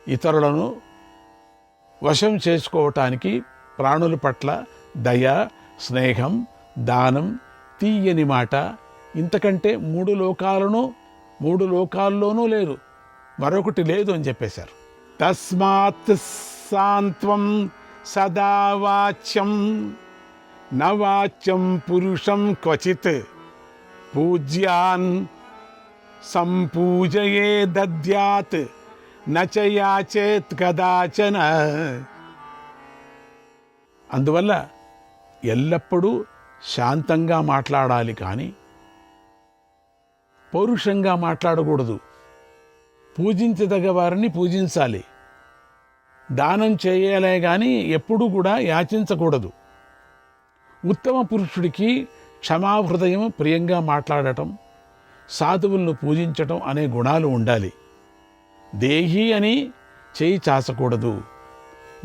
ఇతరులను వశం చేసుకోవటానికి ప్రాణుల పట్ల దయ, స్నేహం, దానం, తీయని మాట ఇంతకంటే మూడు లోకాల్లోనూ లేదు, మరొకటి లేదు అని చెప్పేశారు. తస్మాత్ సాంత్వం సదా వాచ్యం నవాచ్యం పురుషం క్వచిత్ పూజ్యాన్ సంపూజయే దద్యాత్ నచయాచేత్ కదాచన. అందువల్ల ఎల్లప్పుడూ శాంతంగా మాట్లాడాలి, కానీ పౌరుషంగా మాట్లాడకూడదు. పూజించదగ్గ వారిని పూజించాలి, దానం చేయాలే కానీ ఎప్పుడూ కూడా యాచించకూడదు. ఉత్తమ పురుషుడికి క్షమాహృదయం, ప్రియంగా మాట్లాడటం, సాధువులను పూజించటం అనే గుణాలు ఉండాలి. దేహి అని చేయి చాచకూడదు,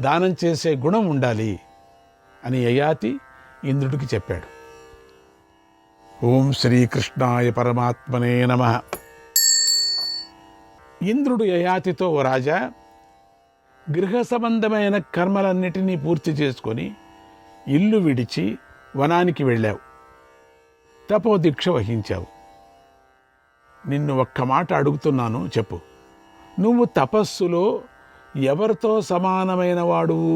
దానం చేసే గుణం ఉండాలి అని యయాతి ఇంద్రుడికి చెప్పాడు. ఓం శ్రీకృష్ణాయ పరమాత్మనే నమః. ఇంద్రుడు యయాతితో, ఓ రాజా, గృహ సంబంధమైన కర్మలన్నిటినీ పూర్తి చేసుకొని ఇల్లు విడిచి వనానికి వెళ్ళావు, తపోదీక్ష వహించావు. నిన్ను ఒక్క మాట అడుగుతున్నాను, చెప్పు. నువ్వు తపస్సులో ఎవరితో సమానమైన వాడువు?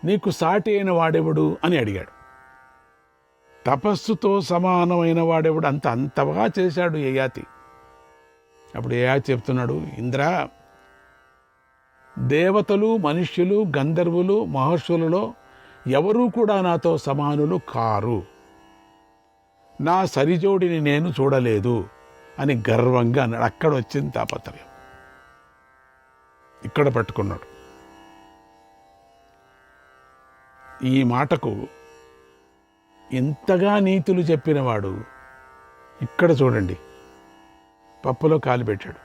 నీకు సాటి అయిన వాడెవడు అని అడిగాడు. తపస్సుతో సమానమైన వాడెవడు? అంతగా చేశాడు యయాతి. అప్పుడు యయాతి చెప్తున్నాడు, ఇంద్ర, దేవతలు, మనుష్యులు, గంధర్వులు, మహర్షులలో ఎవరూ కూడా నాతో సమానులు కారు. నా సరిజోడిని నేను చూడలేదు అని గర్వంగా అన్నాడు. అక్కడ వచ్చింది తాపత్రయం, ఇక్కడ పట్టుకున్నాడు. ఈ మాటకు ఎంతగా నీతులు చెప్పినవాడు ఇక్కడ చూడండి, పప్పులో కాలు పెట్టాడు.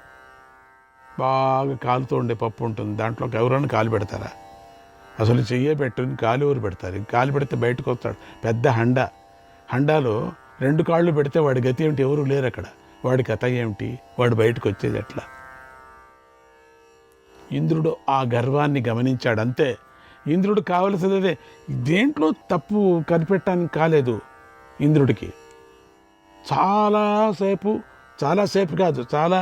బాగా కాలుతో ఉండే పప్పు ఉంటుంది, దాంట్లో ఎవరైనా కాలు పెడతారా? అసలు చెయ్యే పెట్టుకుని కాలు ఎవరు పెడతారు? కాలు పెడితే బయటకు వస్తాడు. పెద్ద హండాలో 2 కాళ్ళు పెడితే వాడి గతి ఏమిటి? ఎవరు లేరు అక్కడ. వాడి కథ ఏమిటి? వాడు బయటకు వచ్చేది ఎట్లా? ఇంద్రుడు ఆ గర్వాన్ని గమనించాడు. అంతే, ఇంద్రుడు కావలసినదే. దేంట్లో కనిపెట్టడానికి కాలేదు ఇంద్రుడికి. చాలాసేపు కాదు, చాలా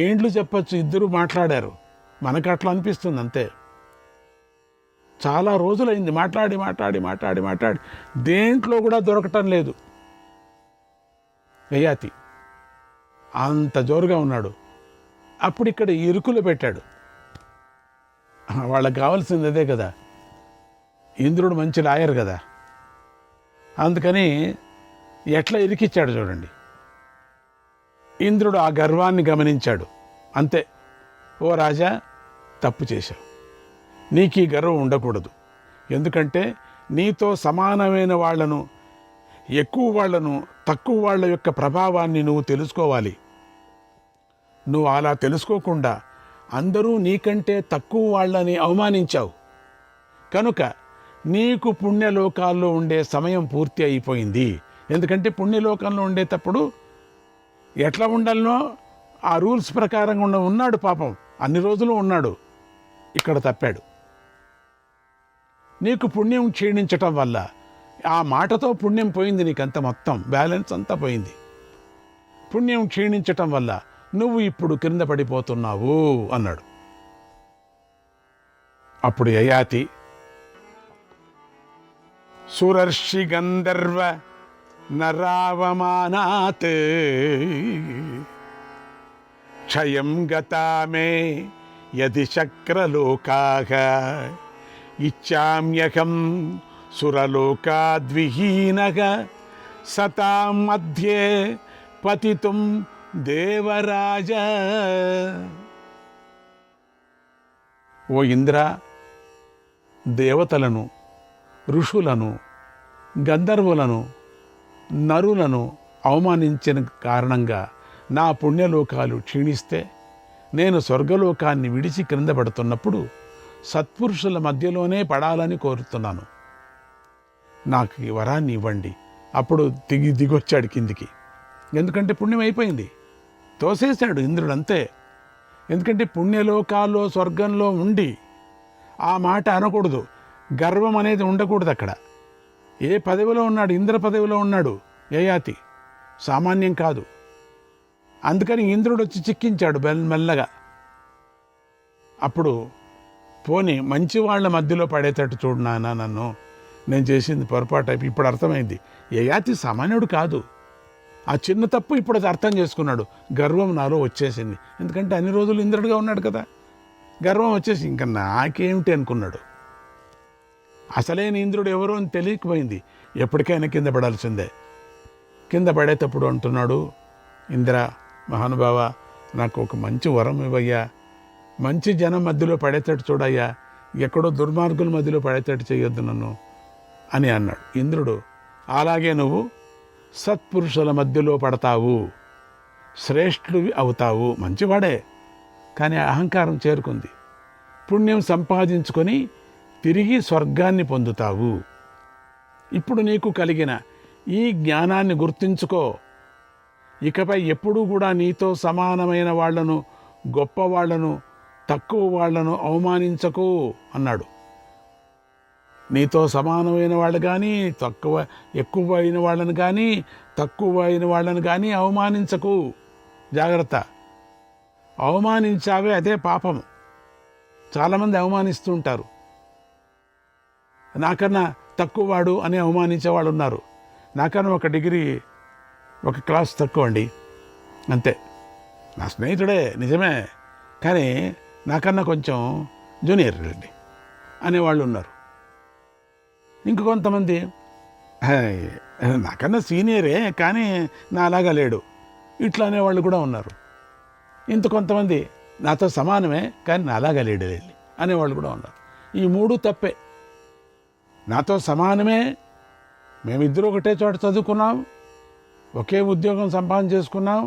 ఏండ్లు చెప్పచ్చు ఇద్దరు మాట్లాడారు. మనకు అట్లా అనిపిస్తుంది అంతే. చాలా రోజులైంది మాట్లాడి దేంట్లో కూడా దొరకటం లేదు. యయాతి అంత జోరుగా ఉన్నాడు. అప్పుడు ఇక్కడ ఇరుకులు పెట్టాడు. వాళ్ళకి కావాల్సింది అదే కదా. ఇంద్రుడు మంచి లాయర్ కదా, అందుకని ఎట్లా ఇరికిచ్చాడు చూడండి. ఇంద్రుడు ఆ గర్వాన్ని గమనించాడు. అంతే, ఓ రాజా, తప్పు చేశావు. నీకు ఈ గర్వం ఉండకూడదు. ఎందుకంటే నీతో సమానమైన వాళ్లను, ఎక్కువ వాళ్లను, తక్కువ వాళ్ళ యొక్క ప్రభావాన్ని నువ్వు తెలుసుకోవాలి. నువ్వు అలా తెలుసుకోకుండా అందరూ నీకంటే తక్కువ వాళ్ళని అవమానించావు. కనుక నీకు పుణ్యలోకాల్లో ఉండే సమయం పూర్తి అయిపోయింది. ఎందుకంటే పుణ్యలోకంలో ఉండేటప్పుడు ఎట్లా ఉండాలనో ఆ రూల్స్ ప్రకారంగా ఉన్నాడు. పాపం అన్ని రోజులు ఉన్నాడు. ఇక్కడ తప్పాడు. నీకు పుణ్యం క్షీణించటం వల్ల, ఆ మాటతో పుణ్యం పోయింది, నీకంత మొత్తం బ్యాలెన్స్ అంతా పోయింది. పుణ్యం క్షీణించటం వల్ల నువ్వు ఇప్పుడు క్రింద పడిపోతున్నావు అన్నాడు. అప్పుడు యయాతి, సురర్షి గంధర్వ నరావమానాత్ క్షయం గతామే యది చక్రలోకాః ఇచ్చామ్యహం సురలోకాద్విహీనః సతాం మధ్యే పతితుం దేవరాజ. ఓ ఇంద్ర, దేవతలను, ఋషులను, గంధర్వులను, నరులను అవమానించిన కారణంగా నా పుణ్యలోకాలు క్షీణిస్తే నేను స్వర్గలోకాన్ని విడిచి క్రింద పడుతున్నప్పుడు సత్పురుషుల మధ్యలోనే పడాలని కోరుతున్నాను. నాకు ఈ వరాన్ని ఇవ్వండి. అప్పుడు దిగొచ్చాడు కిందికి. ఎందుకంటే పుణ్యం అయిపోయింది, తోసేశాడు ఇంద్రుడు అంతే. ఎందుకంటే పుణ్యలోకాల్లో స్వర్గంలో ఉండి ఆ మాట అనకూడదు, గర్వం అనేది ఉండకూడదు. అక్కడ ఏ పదవిలో ఉన్నాడు, ఇంద్ర పదవిలో ఉన్నాడు యయాతి, సామాన్యం కాదు. అందుకని ఇంద్రుడు వచ్చి చిక్కించాడు మెల్లగా. అప్పుడు పోనీ మంచి వాళ్ళ మధ్యలో పడేటట్టు చూడు నాన్న, నన్ను నేను చేసింది పొరపాటు అయిపోయి. ఇప్పుడు అర్థమైంది, యయాతి సామాన్యుడు కాదు. ఆ చిన్న తప్పు ఇప్పుడు అది అర్థం చేసుకున్నాడు. గర్వం నాలో వచ్చేసింది, ఎందుకంటే అన్ని రోజులు ఇంద్రుడిగా ఉన్నాడు కదా, గర్వం వచ్చేసి ఇంకా నాకేమిటి అనుకున్నాడు. అసలైన ఇంద్రుడు ఎవరో అని తెలియకపోయింది. ఎప్పటికైనా కింద పడాల్సిందే. కింద పడేటప్పుడు అంటున్నాడు, ఇంద్ర మహానుభావ, నాకు ఒక మంచి వరం ఇవ్వయ్యా, మంచి జనం మధ్యలో పడేటట్టు చూడయ్యా, ఎక్కడో దుర్మార్గుల మధ్యలో పడేటట్టు చేయొద్దు నన్ను అని అన్నాడు. ఇంద్రుడు, అలాగే నువ్వు సత్పురుషుల మధ్యలో పడతావు, శ్రేష్ఠుడివి అవుతావు. మంచివాడే, కానీ అహంకారం చేరుకుంది. పుణ్యం సంపాదించుకొని తిరిగి స్వర్గాన్ని పొందుతావు. ఇప్పుడు నీకు కలిగిన ఈ జ్ఞానాన్ని గుర్తుంచుకో. ఇకపై ఎప్పుడూ కూడా నీతో సమానమైన వాళ్లను, గొప్పవాళ్లను, తక్కువ వాళ్లను అవమానించకు అన్నాడు. నీతో సమానమైన వాళ్ళు కానీ, ఎక్కువ అయిన వాళ్ళని కానీ, తక్కువ అయిన వాళ్ళని కానీ అవమానించకు. జాగ్రత్త, అవమానించావే అదే పాపము. చాలామంది అవమానిస్తూ ఉంటారు. నాకన్నా తక్కువవాడు అని అవమానించేవాళ్ళు ఉన్నారు. నాకన్నా ఒక డిగ్రీ, ఒక క్లాస్ తక్కువ అండి, అంతే. నా స్నేహితుడే నిజమే, కానీ నాకన్నా కొంచెం జూనియర్ అండి అనేవాళ్ళు ఉన్నారు. ఇంక కొంతమంది నాకన్నా సీనియరే కానీ నా అలాగా లేడు, ఇట్లా అనేవాళ్ళు కూడా ఉన్నారు. ఇంత కొంతమంది నాతో సమానమే కానీ నా అలాగా లేడు అనేవాళ్ళు కూడా ఉన్నారు. ఈ మూడు తప్పే. నాతో సమానమే, మేమిద్దరూ ఒకటే చోట చదువుకున్నాం, ఒకే ఉద్యోగం సంపాదన చేసుకున్నాం,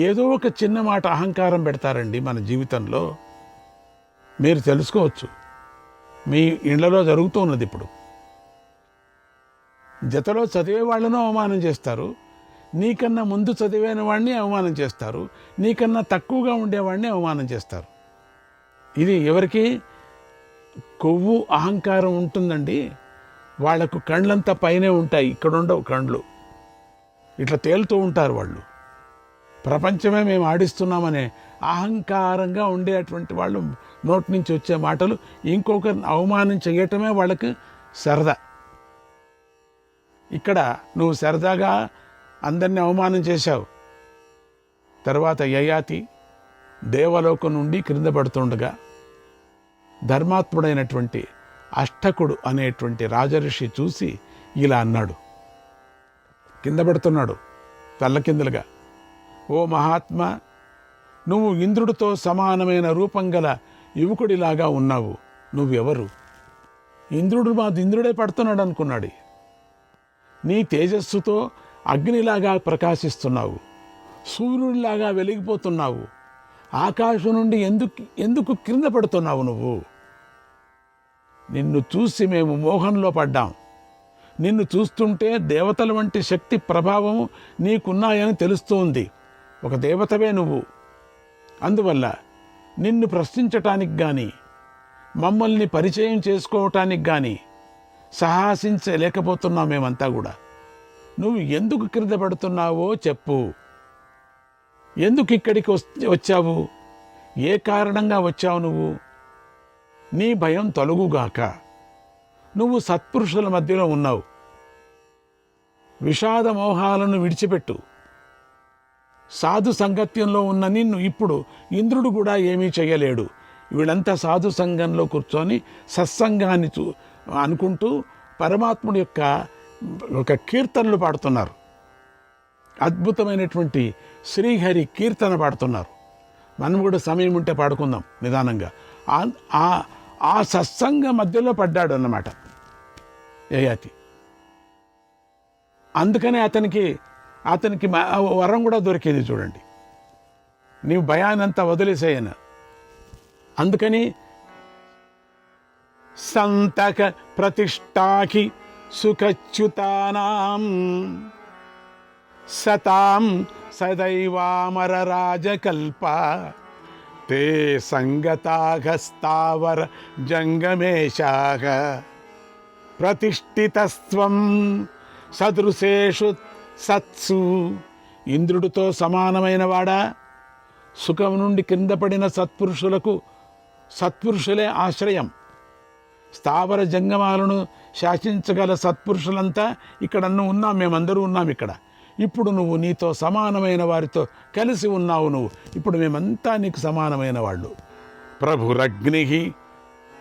ఏదో ఒక చిన్న మాట అహంకారం పెడతారండి మన జీవితంలో. మీరు తెలుసుకోవచ్చు, మీ ఇళ్లలో జరుగుతూ ఉన్నది. ఇప్పుడు జతలో చదివే వాళ్ళను అవమానం చేస్తారు, నీకన్నా ముందు చదివిన వాడిని అవమానం చేస్తారు, నీకన్నా తక్కువగా ఉండేవాడిని అవమానం చేస్తారు. ఇది ఎవరికి కొవ్వు అహంకారం ఉంటుందండి. వాళ్లకు కళ్ళంతా పైనే ఉంటాయి, ఇక్కడ ఉండవు కళ్ళు, ఇట్లా తేలుతూ ఉంటారు వాళ్ళు. ప్రపంచమే మేము ఆడిస్తున్నామనే అహంకారంగా ఉండేటువంటి వాళ్ళు నోటి నుంచి వచ్చే మాటలు ఇంకొకరిని అవమానం చేయటమే వాళ్ళకి సరదా. ఇక్కడ నువ్వు సరదాగా అందరినీ అవమానం చేశావు. తర్వాత యయాతి దేవలోకం నుండి క్రింద పడుతుండగా ధర్మాత్ముడైనటువంటి అష్టకుడు అనేటువంటి రాజర్షి చూసి ఇలా అన్నాడు. కింద పడుతున్నాడు తల్లకిందులుగా. ఓ మహాత్మా, నువ్వు ఇంద్రుడితో సమానమైన రూపం గల యువకుడిలాగా ఉన్నావు. నువ్వెవరు? ఇంద్రుడే పడుతున్నాడు అనుకున్నాడు. నీ తేజస్సుతో అగ్నిలాగా ప్రకాశిస్తున్నావు, సూర్యుడిలాగా వెలిగిపోతున్నావు. ఆకాశం నుండి ఎందుకు క్రింద పడుతున్నావు నువ్వు? నిన్ను చూసి మేము మోహంలో పడ్డాం. నిన్ను చూస్తుంటే దేవతల వంటి శక్తి ప్రభావం నీకున్నాయని తెలుస్తూ ఉంది. ఒక దేవతవే నువ్వు. అందువల్ల నిన్ను ప్రశ్నించటానికి కానీ, మమ్మల్ని పరిచయం చేసుకోవటానికి కానీ సాహసించలేకపోతున్నాం మేమంతా కూడా. నువ్వు ఎందుకు క్రింద పడుతున్నావో చెప్పు. ఎందుకు ఇక్కడికి వచ్చావు? ఏ కారణంగా వచ్చావు నువ్వు? నీ భయం తొలగుగాక. నువ్వు సత్పురుషుల మధ్యలో ఉన్నావు. విషాద మోహాలను విడిచిపెట్టు. సాధు సంగత్యంలో ఉన్న నిన్ను ఇప్పుడు ఇంద్రుడు కూడా ఏమీ చేయలేడు. వీళ్ళంతా సాధు సంఘంలో కూర్చొని సత్సంగాన్ని అనుకుంటూ పరమాత్ముడి యొక్క ఒక కీర్తనలు పాడుతున్నారు. అద్భుతమైనటువంటి శ్రీహరి కీర్తన పాడుతున్నారు. మనం కూడా సమయం ఉంటే పాడుకుందాం నిదానంగా. ఆ సత్సంగ మధ్యలో పడ్డాడు అన్నమాట యయాతి. అందుకనే అతనికి వరం కూడా దొరికేది చూడండి. నీవు భయానంతా వదిలేసేయను. అందుకని సంతక ప్రతిష్టాకి సుఖచ్యుతానాం సతాం సదైవామర రాజకల్ప తే సంగతాగస్తావర జంగమేశాగ ప్రతిష్ఠితస్త్వం సదృశేషు సత్సు. ఇంద్రుడితో సమానమైన వాడా, సుఖం నుండి కింద పడిన సత్పురుషులే ఆశ్రయం. స్థావర జంగమాలను శాసించగల సత్పురుషులంతా ఇక్కడ ఉన్నాం, మేమందరూ ఉన్నాం ఇక్కడ. ఇప్పుడు నువ్వు నీతో సమానమైన వారితో కలిసి ఉన్నావు. నువ్వు ఇప్పుడు మేమంతా నీకు సమానమైన వాళ్ళు. ప్రభురగ్ని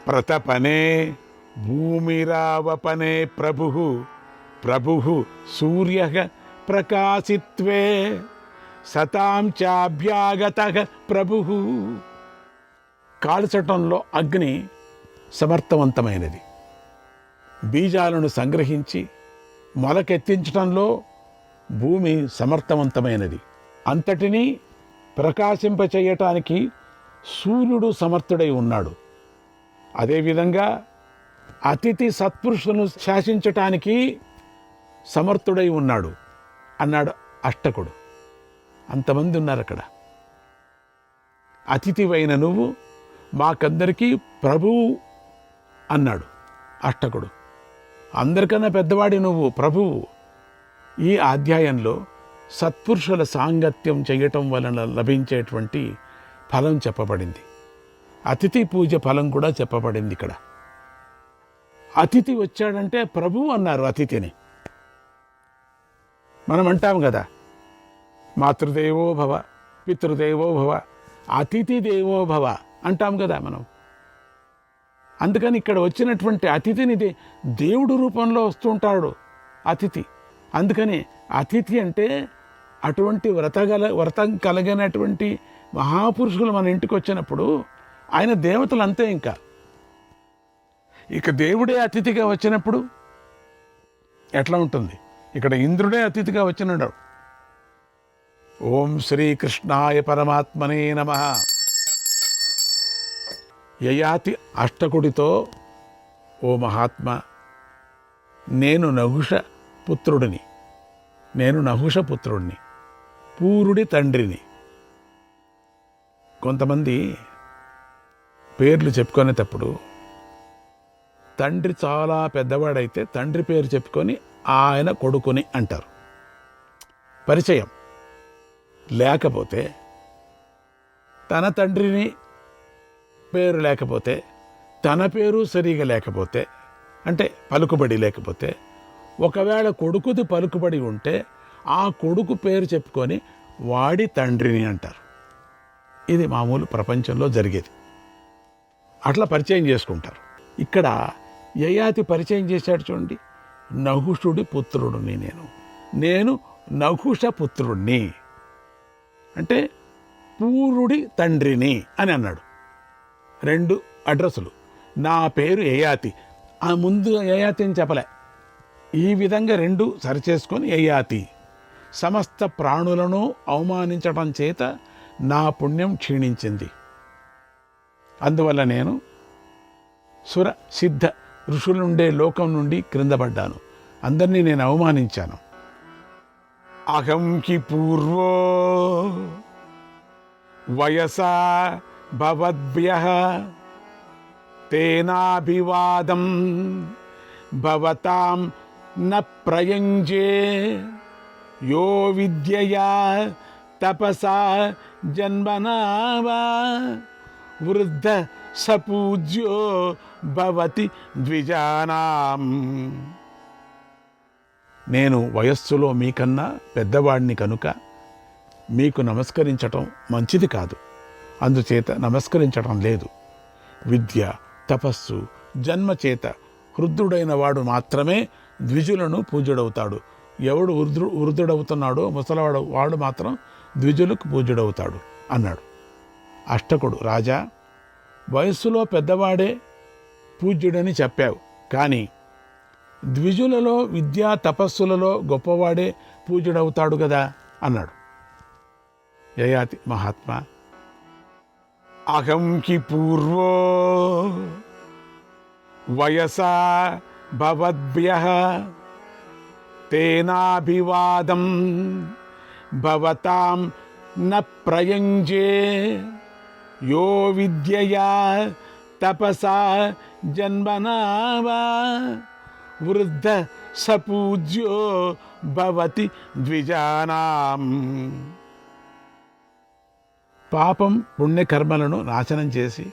ప్రతపనే భూమిరావపనే ప్రభు సూర్య ప్రకాశిత్వే సతాం చాభ్యాగత ప్రభు. కాల్చటంలో అగ్ని సమర్థవంతమైనది, బీజాలను సంగ్రహించి మొలకెత్తించటంలో భూమి సమర్థవంతమైనది. అంతటినీ ప్రకాశింపచేయటానికి సూర్యుడు సమర్థుడై ఉన్నాడు. అదేవిధంగా అతిథి సత్పురుషులను శాసించటానికి సమర్థుడై ఉన్నాడు అన్నాడు అష్టకుడు. అంతమంది ఉన్నారు అక్కడ. అతిథివైన నువ్వు మాకందరికీ ప్రభువు అన్నాడు అష్టకుడు. అందరికన్నా పెద్దవాడి నువ్వు ప్రభువు. ఈ అధ్యాయంలో సత్పురుషుల సాంగత్యం చేయటం వలన లభించేటువంటి ఫలం చెప్పబడింది. అతిథి పూజ ఫలం కూడా చెప్పబడింది. ఇక్కడ అతిథి వచ్చాడంటే ప్రభువు అన్నారు అతిథిని. మనం అంటాం కదా, మాతృదేవో భవ, పితృదేవో భవ, అతిథి దేవో భవ అంటాం కదా మనం. అందుకని ఇక్కడ వచ్చినటువంటి అతిథిని దేవుడు రూపంలో వస్తుంటాడు అతిథి. అందుకని అతిథి అంటే అటువంటి వ్రతం కలిగినటువంటి మహాపురుషులు మన ఇంటికి వచ్చినప్పుడు ఆయన దేవతలు అంతే. ఇక దేవుడే అతిథిగా వచ్చినప్పుడు ఎట్లా ఉంటుంది? ఇక్కడ ఇంద్రుడే అతిథిగా వచ్చినాడు. ఓం శ్రీకృష్ణాయ పరమాత్మనే నమః. యయాతి అష్టకుడితో, ఓ మహాత్మా, నేను నహుష పుత్రుడిని, పూరుడి తండ్రిని. కొంతమంది పేర్లు చెప్పుకునేటప్పుడు తండ్రి చాలా పెద్దవాడైతే తండ్రి పేరు చెప్పుకొని ఆయన కొడుకుని అంటారు. పరిచయం లేకపోతే, తన తండ్రిని పేరు లేకపోతే, తన పేరు సరిగా లేకపోతే, అంటే పలుకుబడి లేకపోతే, ఒకవేళ కొడుకుది పలుకుబడి ఉంటే ఆ కొడుకు పేరు చెప్పుకొని వాడి తండ్రిని అంటారు. ఇది మామూలు ప్రపంచంలో జరిగేది. అట్లా పరిచయం చేసుకుంటారు. ఇక్కడ యయాతి పరిచయం చేశాడు చూడండి, నహుషుడి పుత్రుడిని నేను నహుష పుత్రుడిని అంటే పూరుడి తండ్రిని అని అన్నాడు. 2 అడ్రస్సులు. నా పేరు యయాతి, ఆ ముందు యయాతి అని చెప్పలే. ఈ విధంగా 2 సరిచేసుకొని యయాతి. సమస్త ప్రాణులను అవమానించటం చేత నా పుణ్యం క్షీణించింది. అందువల్ల నేను సుర సిద్ధ ఋషులుండే లోకం నుండి క్రింద పడ్డాను. అందరినీ నేను అవమానించాను. అహం హి పూర్వో వయసా భవద్భ్యః తేనాభివాదం భవతాం న ప్రయుంజే యో విద్యయా తపసా జన్మనా వా వృద్ధ సపూజ్యో భవతి ద్విజానాం. నేను వయస్సులో మీకన్నా పెద్దవాడిని కనుక మీకు నమస్కరించటం మంచిది కాదు. అందుచేత నమస్కరించటం లేదు. విద్య, తపస్సు, జన్మచేత వృద్ధుడైన వాడు మాత్రమే ద్విజులను పూజ్యుడవుతాడు. ఎవడు వృద్ధుడవుతున్నాడో ముసలవాడు వాడు మాత్రం ద్విజులకు పూజ్యుడవుతాడు అన్నాడు. అష్టకుడు, రాజా, వయస్సులో పెద్దవాడే పూజ్యుడని చెప్పావు, కానీ ద్విజులలో విద్యా తపస్సులలో గొప్పవాడే పూజ్యుడవుతాడు కదా అన్నాడు. యయాతి మహాత్మా, అహం హి పూర్వో వయసా భవద్భ్యః తేనాభివాదం భవతాం న ప్రయుంజే యో విద్యయా తపసా జన్మనా వా వృద్ధ సపూజ్యో భవతి ద్విజానాం. పాపం పుణ్యకర్మలను నాశనం చేసి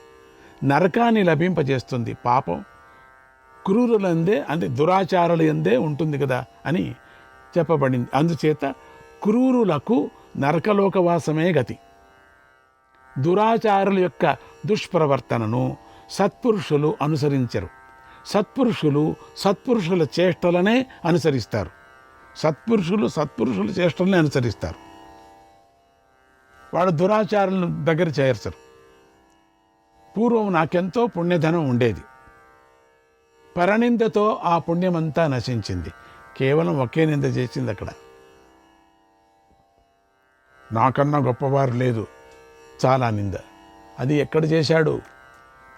నరకాన్ని లభింపజేస్తుంది. పాపం క్రూరులందే, అంటే దురాచారుల యందే ఉంటుంది కదా అని చెప్పబడింది. అందుచేత క్రూరులకు నరకలోకవాసమే గతి. దురాచారుల యొక్క దుష్ప్రవర్తనను సత్పురుషులు అనుసరించరు. సత్పురుషుల చేష్టలనే అనుసరిస్తారు. సత్పురుషుల చేష్టలనే అనుసరిస్తారు. వాడు దురాచారులను దగ్గర చేర్చరు. పూర్వం నాకెంతో పుణ్యధనం ఉండేది, పరనిందతో ఆ పుణ్యమంతా నశించింది. కేవలం ఒకే నింద చేసింది అక్కడ. నాకన్నా గొప్పవారు లేదు, చాలా నింద. అది ఎక్కడ చేశాడు?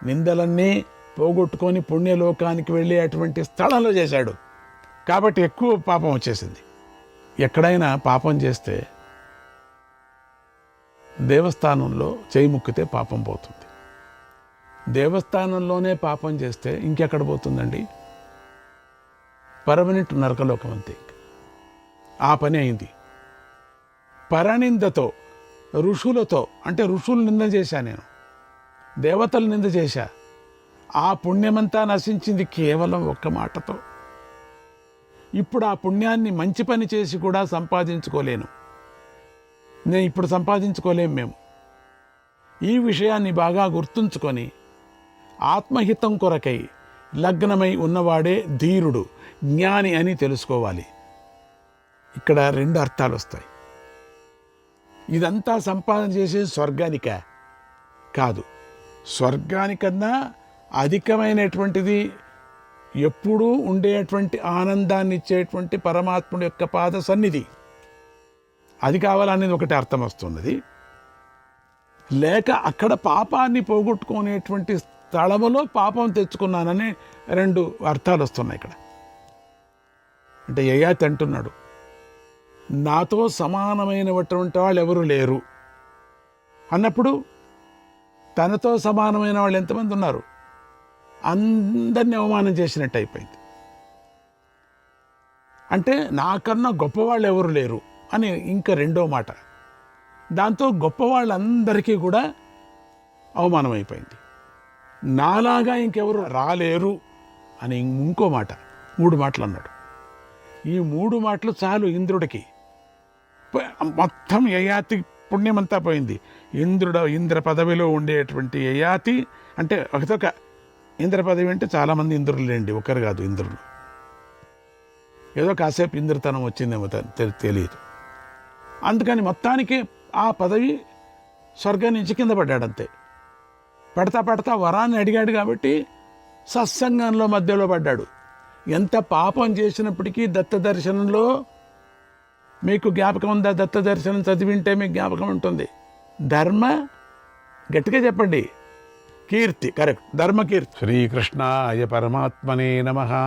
నిందలన్నీ పోగొట్టుకొని పుణ్యలోకానికి వెళ్ళే అటువంటి స్థలంలో చేశాడు. కాబట్టి ఎక్కువ పాపం వచ్చేసింది. ఎక్కడైనా పాపం చేస్తే దేవస్థానంలో చేయి ముక్కితే పాపం పోతుంది. దేవస్థానంలోనే పాపం చేస్తే ఇంకెక్కడ పోతుందండి? పర్మనెంట్ నరకలోకం అంతే. ఆ పని అయింది. పరనిందతో, ఋషులతో, అంటే ఋషులు నింద చేశా నేను, దేవతలు నింద చేశా, ఆ పుణ్యమంతా నశించింది కేవలం ఒక్క మాటతో. ఇప్పుడు ఆ పుణ్యాన్ని మంచి పని చేసి కూడా సంపాదించుకోలేను. నేను ఇప్పుడు సంపాదించుకోలేము మేము. ఈ విషయాన్ని బాగా గుర్తుంచుకొని ఆత్మహితం కొరకై లగ్నమై ఉన్నవాడే ధీరుడు, జ్ఞాని అని తెలుసుకోవాలి. ఇక్కడ రెండు అర్థాలు వస్తాయి. ఇదంతా సంపాదన చేసే స్వర్గానిక కాదు. స్వర్గానికన్నా అధికమైనటువంటిది, ఎప్పుడూ ఉండేటువంటి ఆనందాన్ని ఇచ్చేటువంటి పరమాత్ముడి యొక్క పాద సన్నిధి, అది కావాలనేది ఒకటి అర్థం వస్తున్నది. లేక అక్కడ పాపాన్ని పోగొట్టుకునేటువంటి స్థలములో పాపం తెచ్చుకున్నానని రెండు అర్థాలు వస్తున్నాయి ఇక్కడ. అంటే యయాతి అంటున్నాడు, నాతో సమానమైనటువంటి వాళ్ళు ఎవరు లేరు అన్నప్పుడు తనతో సమానమైన వాళ్ళు ఎంతమంది ఉన్నారు? అందరినీ అవమానం చేసినట్టు అయిపోయింది. అంటే నాకన్నా గొప్పవాళ్ళు ఎవరు లేరు అని ఇంకా రెండో మాట. దాంతో గొప్పవాళ్ళందరికీ కూడా అవమానం అయిపోయింది. నాలాగా ఇంకెవరు రాలేరు అని ఇంకో మాట. 3 మాటలు అన్నాడు. ఈ 3 మాటలు చాలు ఇంద్రుడికి. మొత్తం యయాతి పుణ్యమంతా పోయింది. ఇంద్ర పదవిలో ఉండేటువంటి యయాతి, అంటే ఒకతొక ఇంద్ర పదవి అంటే చాలామంది ఇంద్రులు లేండి, ఒకరు కాదు ఇంద్రులు. ఏదో కాసేపు ఇంద్రతనం వచ్చిందేమో తెలియదు. అందుకని మొత్తానికి ఆ పదవి స్వర్గం నుంచి కింద పడ్డాడంతే. పడతా వరాన్ని అడిగాడు కాబట్టి సత్సంగంలో మధ్యలో పడ్డాడు. ఎంత పాపం చేసినప్పటికీ దత్త దర్శనంలో మీకు జ్ఞాపకం ఉందా? దత్త దర్శనం చదివింటే మీకు జ్ఞాపకం ఉంటుంది. ధర్మ, గట్టిగా చెప్పండి, కీర్తి, కరెక్ట్, ధర్మకీర్తి. శ్రీకృష్ణాయ పరమాత్మనే నమః.